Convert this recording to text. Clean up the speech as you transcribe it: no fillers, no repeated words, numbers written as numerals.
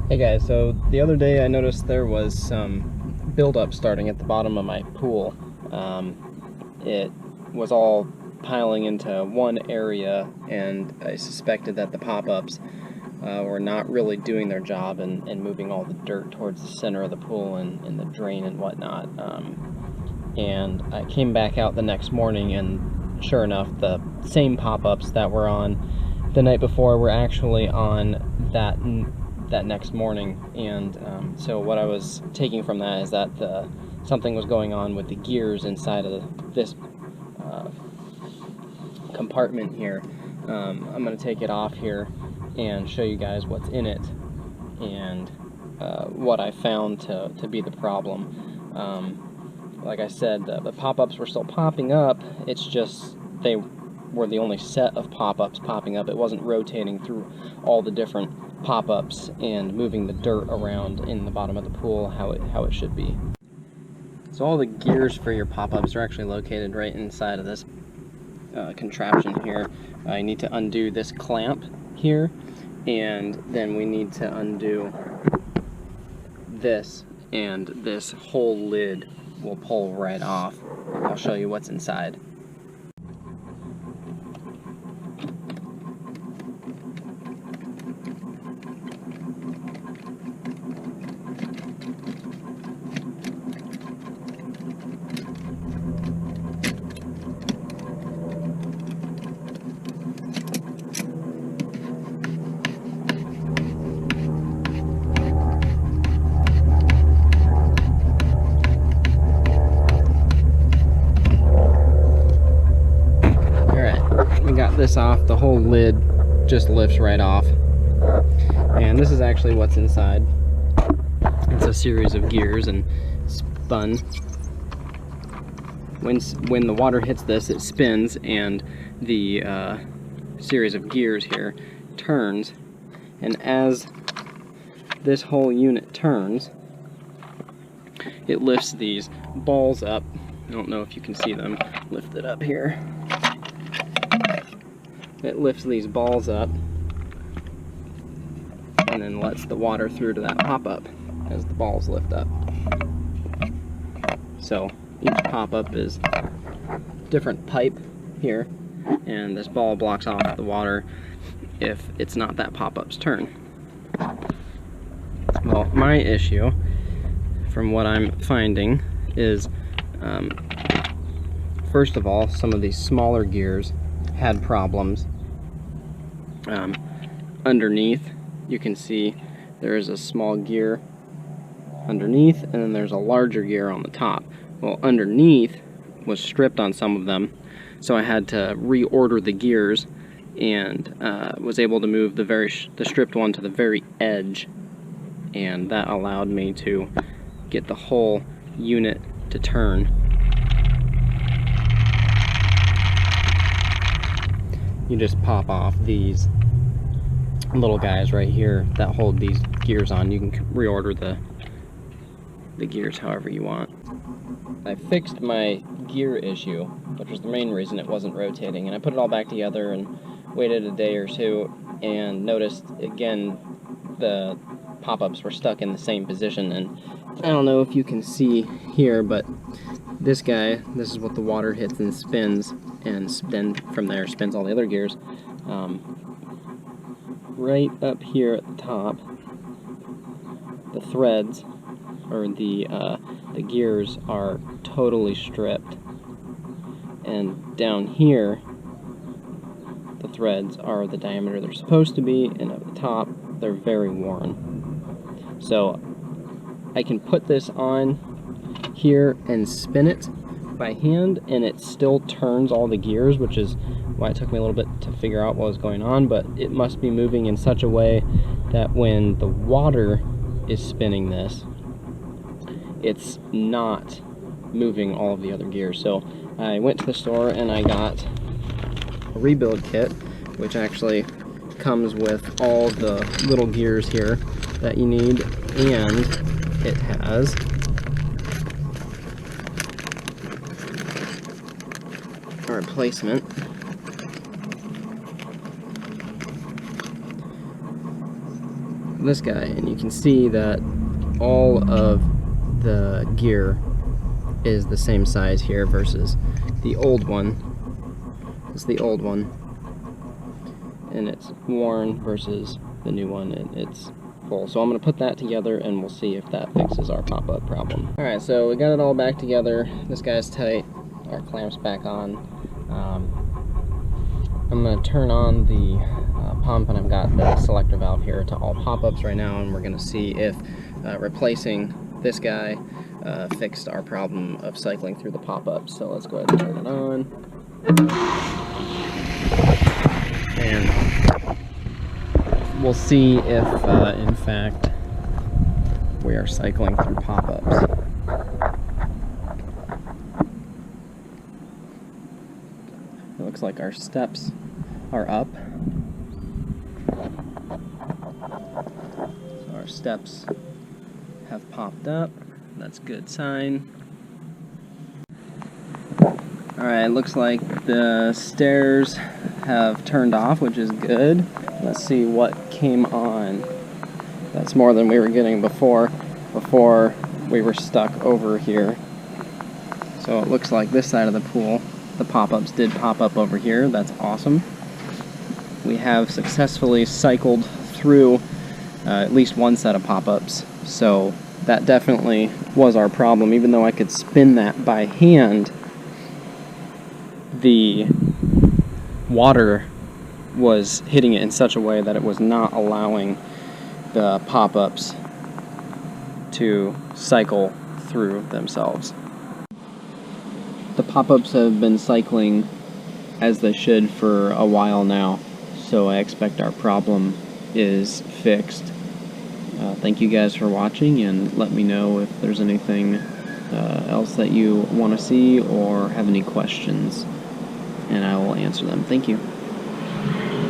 Hey guys, so the other day I noticed there was some buildup starting at the bottom of my pool. It was all piling into one area, and I suspected that the pop-ups were not really doing their job and moving all the dirt towards the center of the pool and the drain and whatnot. And I came back out the next morning, and sure enough, the same pop-ups that were on the night before were actually on that next morning. And so what I was taking from that is that something was going on with the gears inside of this compartment here. I'm going to take it off here and show you guys what's in it and what I found to be the problem. Like I said, the pop-ups were still popping up. It's just they were the only set of pop-ups popping up. It wasn't rotating through all the different pop-ups and moving the dirt around in the bottom of the pool how it should be. So all the gears for your pop-ups are actually located right inside of this contraption here. You need to undo this clamp here, and then we need to undo this, and this whole lid will pull right off. I'll show you what's inside. Got this off, the whole lid just lifts right off. And this is actually what's inside. It's a series of gears and spun. When the water hits this, it spins, and the series of gears here turns. And as this whole unit turns, it lifts these balls up. I don't know if you can see them lifted up here. It lifts these balls up and then lets the water through to that pop-up as the balls lift up. So each pop-up is different pipe here, and this ball blocks off the water if it's not that pop-up's turn. Well, my issue, from what I'm finding, is first of all, some of these smaller gears had problems. Underneath, you can see there is a small gear underneath, and then there's a larger gear on the top. Well, underneath was stripped on some of them, so I had to reorder the gears, and was able to move the stripped one to the very edge, and that allowed me to get the whole unit to turn. You just pop off these little guys right here that hold these gears on. You can reorder the gears however you want. I fixed my gear issue, which was the main reason it wasn't rotating, and I put it all back together and waited a day or two and noticed again the pop-ups were stuck in the same position. And I don't know if you can see here, but this guy, this is what the water hits and spins, and then from there spins all the other gears. Right up here at the top, the threads, or the gears, are totally stripped, and down here the threads are the diameter they're supposed to be, and at the top they're very worn. So I can put this on here and spin it by hand, and it still turns all the gears, which is why it took me a little bit to figure out what was going on. But it must be moving in such a way that when the water is spinning this, it's not moving all of the other gears. So I went to the store and I got a rebuild kit, which actually comes with all the little gears here that you need, and it has a replacement this guy, and you can see that all of the gear is the same size here versus the old one. It's the old one, and it's worn versus the new one, and it's full. So I'm going to put that together and we'll see if that fixes our pop-up problem. Alright, so we got it all back together. This guy's tight, our clamp's back on. I'm going to turn on the pump, and I've got the selector valve here to all pop-ups right now, and we're going to see if replacing this guy fixed our problem of cycling through the pop-ups. So let's go ahead and turn it on. And we'll see if, in fact, we are cycling through pop-ups. It looks like our steps are up. So our steps have popped up. That's a good sign. Alright, looks like the stairs have turned off, which is good. Let's see what came on. That's more than we were getting before we were stuck over here. So it looks like this side of the pool, the pop-ups did pop up over here. That's awesome. We have successfully cycled through at least one set of pop-ups. So that definitely was our problem. Even though I could spin that by hand, the water was hitting it in such a way that it was not allowing the pop-ups to cycle through themselves. The pop-ups have been cycling as they should for a while now, so I expect our problem is fixed. Thank you guys for watching, and let me know if there's anything else that you want to see or have any questions, and I will answer them. Thank you.